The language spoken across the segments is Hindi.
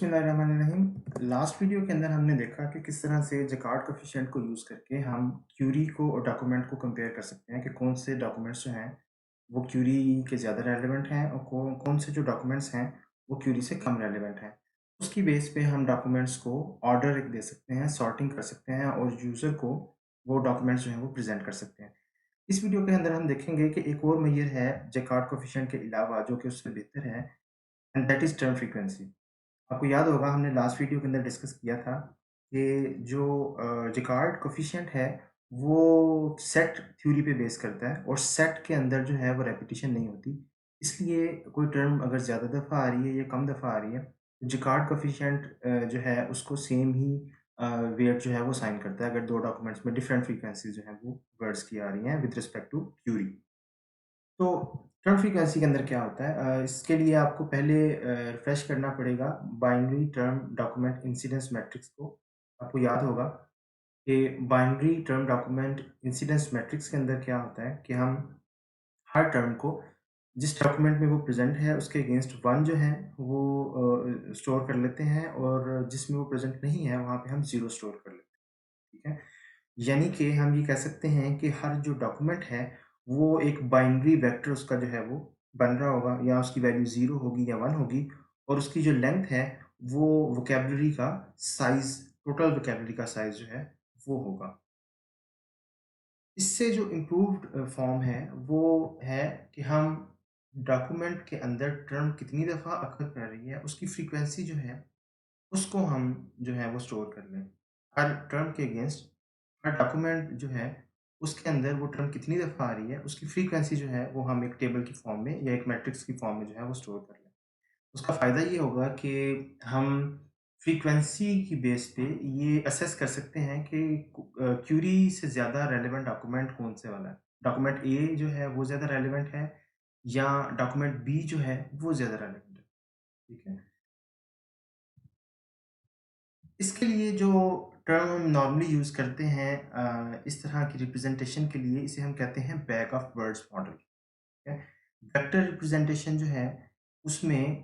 बिस्मिल्लाहिर्रहमानिर्रहीम। लास्ट वीडियो के अंदर हमने देखा कि किस तरह से जैकार्ड कोएफ़िशिएंट को यूज़ करके हम क्यूरी को और डॉक्यूमेंट को कंपेयर कर सकते हैं कि कौन से डॉक्यूमेंट्स जो हैं वो क्यूरी के ज़्यादा रेलेवेंट हैं और कौन कौन से जो डॉक्यूमेंट्स हैं वो क्यूरी से कम रेलेवेंट हैं। उसकी बेस पे हम डॉक्यूमेंट्स को ऑर्डर एक दे सकते हैं, सॉर्टिंग कर सकते हैं और यूज़र को वो डॉक्यूमेंट्स जो हैं वो प्रेज़ेंट कर सकते हैं। इस वीडियो के अंदर हम देखेंगे कि एक और मेजर है जैकार्ड कोएफ़िशिएंट के अलावा जो कि उससे बेहतर है, and that is term frequency. आपको याद होगा हमने लास्ट वीडियो के अंदर डिस्कस किया था कि जो रिकॉर्ड कोएफ़िशिएंट है वो सेट थ्योरी पे बेस करता है और सेट के अंदर जो है वो रेपिटिशन नहीं होती। इसलिए कोई टर्म अगर ज़्यादा दफ़ा आ रही है या कम दफ़ा आ रही है, रिकॉर्ड कोएफ़िशिएंट जो है उसको सेम ही वेट जो है वो साइन करता है अगर 2 डॉक्यूमेंट्स में डिफरेंट फ्रीक्वेंसीज़ जो हैं वो वर्ड्स की आ रही हैं विद रिस्पेक्ट टू थ्योरी। तो टर्म फ्रीक्वेंसी के अंदर क्या होता है? इसके लिए आपको पहले रिफ्रेश करना पड़ेगा binary term document incidence matrix को। आपको याद होगा कि binary term document incidence matrix के अंदर क्या होता है कि हम हर टर्म को जिस डॉक्यूमेंट में वो प्रेज़ेंट है उसके अगेंस्ट 1 जो है वो स्टोर कर लेते हैं और जिसमें वो प्रेज़ेंट नहीं है वहाँ पे हम 0 स्टोर कर लेते हैं, ठीक है? यानी कि हम ये कह सकते हैं कि हर जो डॉक्यूमेंट है, वो एक बाइनरी वेक्टर उसका जो है वो बन रहा होगा या उसकी वैल्यू 0 होगी या 1 होगी और उसकी जो लेंथ है, वो वोकैब्युलरी का साइज़ टोटल वोकैब्युलरी का साइज़ जो है, वो होगा। इससे जो इम्प्रूव्ड फॉर्म है, वो है कि हम डॉक्यूमेंट के अंदर टर्म कितनी दफ़ा अकर कर रही है, उसकी फ्रीक्वेंसी जो है, उसको हम जो है वो स्टोर कर लें। हर टर्म के अगेंस्ट हर डॉक्यूमेंट जो है, उसके अंदर वो टर्म कितनी दफ़ा आ रही है, उसकी फ्रीक्वेंसी जो है, वो हम एक टेबल की फॉर्म में या एक मैट्रिक्स की फॉर्म में जो है वो स्टोर कर लें। उसका फ़ायदा ये होगा कि हम फ्रीक्वेंसी की बेस पे ये असेस कर सकते हैं कि क्यूरी से ज़्यादा रेलेवेंट डॉक्यूमेंट कौन-से वाला है। डॉक्यूमेंट ए जो है वो ज़्यादा रेलेवेंट है या डॉक्यूमेंट बी जो है वो ज़्यादा रेलेवेंट है। ठीक है? इसके लिए जो टर्म हम नॉर्मली यूज़ करते हैं इस तरह की रिप्रेजेंटेशन के लिए इसे हम कहते हैं बैग ऑफ वर्ड्स मॉडल, ठीक है? वेक्टर रिप्रेजेंटेशन जो है उसमें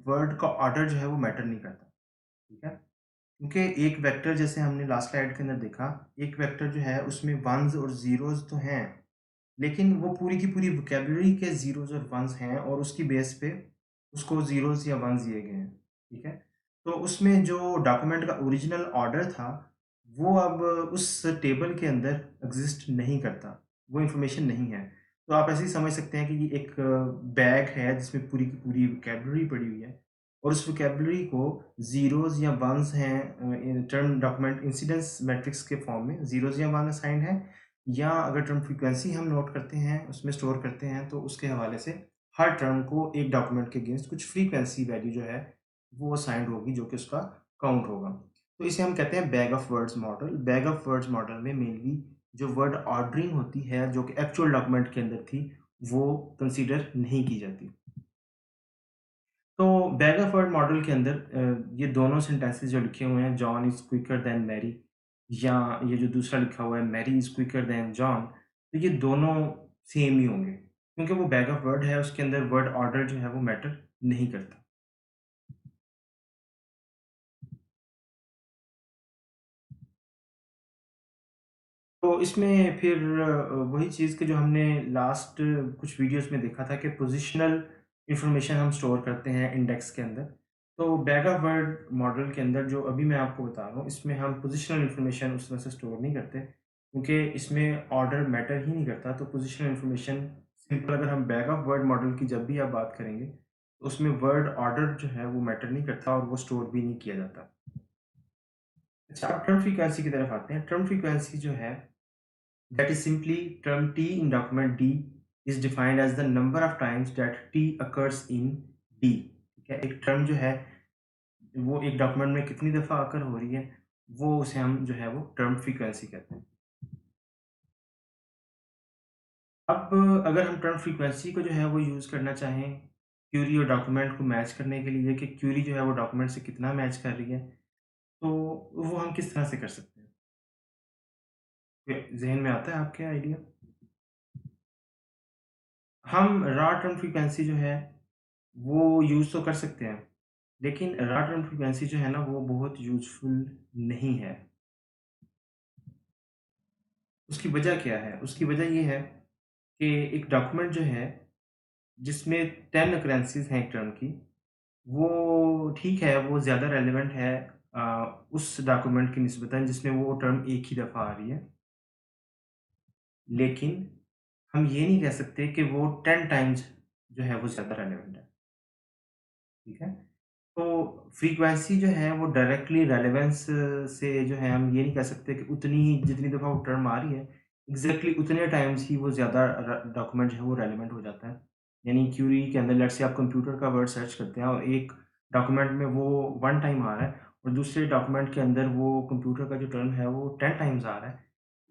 वर्ड का ऑर्डर जो है वो मैटर नहीं करता, ठीक है? क्योंकि एक वेक्टर जैसे हमने लास्ट स्लाइड के अंदर देखा, एक वेक्टर जो है उसमें वन्स और ज़ीरोज़ तो हैं, लेकिन वो पूरी की पूरी वोकैब्युलरी के ज़ीरोज़ और वन्स हैं और उसकी बेस पे उसको ज़ीरोज़ या वन्स दिए गए हैं, ठीक है? तो उसमें जो डॉक्यूमेंट का ओरिजिनल ऑर्डर था, वो अब उस टेबल के अंदर एक्ज़िस्ट नहीं करता, वो इन्फॉर्मेशन नहीं है। तो आप ऐसे ही समझ सकते हैं कि ये एक बैग है जिसमें पूरी की पूरी वोकैब्युलरी पड़ी हुई है और उस वोकैब्युलरी को ज़ीरोज़ या वन्स हैं in term document incidence matrix के फॉर्म में ज़ीरोज़ या 1 असाइन्ड है या अगर टर्म फ्रीक्वेंसी हम नोट करते हैं, उसमें स्टोर करते हैं, तो उसके हवाले से हर टर्म को एक डॉक्यूमेंट के अगेंस्ट कुछ फ्रीक्वेंसी वैल्यू जो है, वो असाइन्ड होगी, जो कि उसका काउंट होगा। तो इसे हम कहते हैं bag of words model. Bag of words model में मेनली जो वर्ड ऑर्डरिंग होती है, जो कि एक्चुअल डॉक्यूमेंट के अंदर थी, वो कंसीडर नहीं की जाती। तो बैग ऑफ वर्ड मॉडल के अंदर ये दोनों सेंटेंसेस जो लिखे हुए हैं, John is quicker than Mary या ये जो दूसरा लिखा हुआ है, Mary is quicker than John, तो ये दोनों सेम ही होंगे। क्योंकि वो बैग ऑफ वर्ड है, उसके अंदर वर्ड ऑर्डर जो है वो मैटर नहीं करता। तो इसमें फिर वही चीज़ कि जो हमने लास्ट कुछ वीडियोज़ में देखा था कि पोज़िशनल इन्फॉर्मेशन हम स्टोर करते हैं इंडेक्स के अंदर। तो बैग ऑफ वर्ड मॉडल के अंदर जो अभी मैं आपको बता रहा हूँ, इसमें हम पोज़िशनल इन्फॉर्मेशन उस तरह से स्टोर नहीं करते, क्योंकि इसमें ऑर्डर मैटर ही नहीं करता। तो पोज़िशनल इन्फॉर्मेशन सिंपल अगर हम बैग ऑफ वर्ड मॉडल की जब भी आप बात करेंगे, तो उसमें वर्ड ऑर्डर जो है वो मैटर नहीं करता और वो स्टोर भी नहीं किया जाता। अच्छा, अब टर्म फ्रीक्वेंसी की तरफ आते हैं। टर्म फ्रीक्वेंसी जो है that is simply term t in document D is defined as the number of times that t occurs in D। ठीक है, एक टर्म जो है वो एक डॉक्यूमेंट में कितनी दफ़ा आकर हो रही है, वो उसे हम जो है वो टर्म फ्रीक्वेंसी कहते हैं। अब अगर हम टर्म फ्रीक्वेंसी को जो है वो यूज़ करना चाहें क्यूरी और डॉक्यूमेंट को मैच करने के लिए कि क्यूरी जो है वो डॉक्यूमेंट से कितना मैच कर रही है, तो वो हम किस तरह से कर सकते हैं? ज़हन में आता है आपके आइडिया? हम रॉ टर्म फ्रीक्वेंसी जो है वो यूज़ तो कर सकते हैं। लेकिन रॉ टर्म फ्रीक्वेंसी जो है ना वो बहुत यूज़फुल नहीं है। उसकी वजह क्या है? उसकी वजह ये है कि एक डॉक्यूमेंट जो है जिसमें 10 ओकरेंसेस हैं एक टर्म की, वो ठीक है, वो ज़्यादा रेलेवेंट है उस डॉक्यूमेंट की निस्बतन जिसमें वो टर्म एक ही दफ़ा आ रही है। लेकिन हम ये नहीं कह सकते कि वो 10 टाइम्स जो है वो ज़्यादा रेलेवेंट है, ठीक है? तो फ्रीक्वेंसी जो है वो डायरेक्टली रेलेवेंस से जो है हम ये नहीं कह सकते कि उतनी ही जितनी दफ़ा वो टर्म आ रही है, एग्ज़ैक्टली उतने टाइम्स ही वो ज़्यादा डॉक्यूमेंट जो है वो रेलेवेंट हो जाता है। यानी क्यूरी के अंदर लेट्स से आप कंप्यूटर का वर्ड सर्च करते हैं और एक डॉक्यूमेंट में वो 1 टाइम आ रहा है और दूसरे डॉक्यूमेंट के अंदर वो कंप्यूटर का जो टर्म है वो 10 टाइम्स आ रहा है।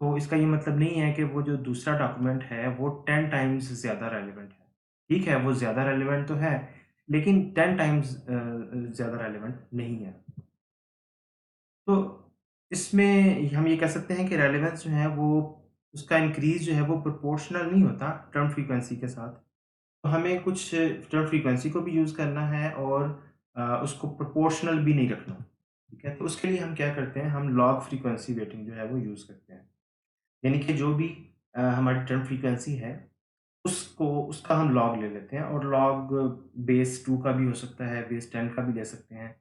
तो इसका ये मतलब नहीं है कि वो जो दूसरा डॉक्यूमेंट है वो 10 टाइम्स ज़्यादा रेलेवेंट है। ठीक है, वो ज़्यादा रेलेवेंट तो है, लेकिन 10 टाइम्स ज़्यादा रेलेवेंट नहीं है। तो इसमें हम ये कह सकते हैं कि रेलेवेंस जो है वो उसका इंक्रीज़ जो है वो प्रोपोर्शनल नहीं होता टर्म फ्रीक्वेंसी के साथ। तो हमें कुछ टर्म फ्रीक्वेंसी को भी यूज़ करना है और उसको प्रोपोर्शनल भी नहीं रखना। ठीक है? तो उसके लिए हम क्या करते हैं, हम लॉग फ्रीक्वेंसी वेटिंग जो है वो यूज़ करते हैं। यानी कि जो भी हमारी टर्म फ्रीक्वेंसी है उसको उसका हम लॉग ले लेते हैं और लॉग बेस 2 का भी हो सकता है, बेस 10 का भी ले सकते हैं।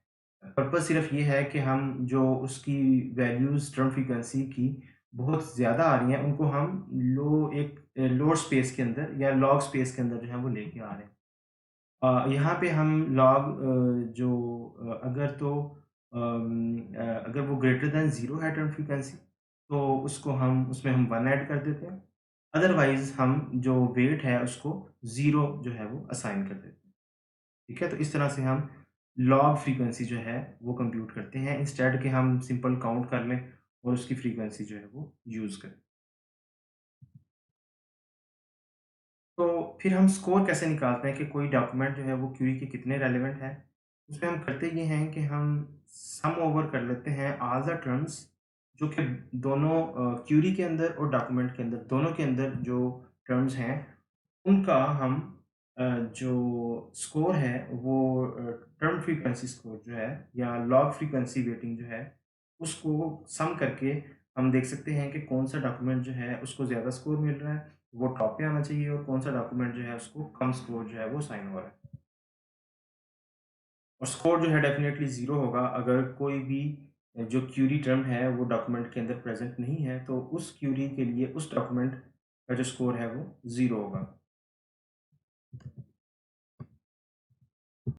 पर्पज़ सिर्फ़ ये है कि हम जो उसकी वैल्यूज़ टर्म फ्रीक्वेंसी की बहुत ज़्यादा आ रही हैं, उनको हम लोड स्पेस के अंदर या लॉग स्पेस के अंदर जो है वो लेके आ रहे हैं। यहाँ पे हम लॉग अगर तो अगर वो ग्रेटर दैन 0 है टर्म फ्रीक्वेंसी तो उसको हम उसमें हम 1 ऐड कर देते हैं। अदरवाइज़ हम जो वेट है उसको 0 जो है वो असाइन कर देते हैं। ठीक है? तो इस तरह से हम लॉग फ्रीक्वेंसी जो है वो कंप्यूट करते हैं इंस्टेड के हम सिंपल काउंट कर लें और उसकी फ्रीक्वेंसी जो है वो यूज़ करें। तो फिर हम स्कोर कैसे निकालते हैं कि कोई डॉक्यूमेंट जो है वो क्यूरी के कितने रेलेवेंट है? उसमें हम करते ये हैं कि हम सम ओवर कर लेते हैं ऑल द टर्म्स जो कि दोनों क्यूरी के अंदर और डॉक्यूमेंट के अंदर दोनों के अंदर जो टर्म्स हैं उनका हम जो स्कोर है वो टर्म फ्रीक्वेंसी स्कोर जो है या लॉग फ्रीक्वेंसी वेटिंग जो है उसको सम करके हम देख सकते हैं कि कौन सा डॉक्यूमेंट जो है उसको ज़्यादा स्कोर मिल रहा है, वो टॉप पे आना चाहिए और कौन सा डॉक्यूमेंट जो है उसको कम स्कोर जो है वो साइन हो रहा है। और स्कोर जो है डेफ़िनिटली 0 होगा अगर कोई भी जो क्यूरी टर्म है वो डॉक्यूमेंट के अंदर प्रेज़ेंट नहीं है, तो उस क्यूरी के लिए उस डॉक्यूमेंट का जो स्कोर है वो 0 होगा।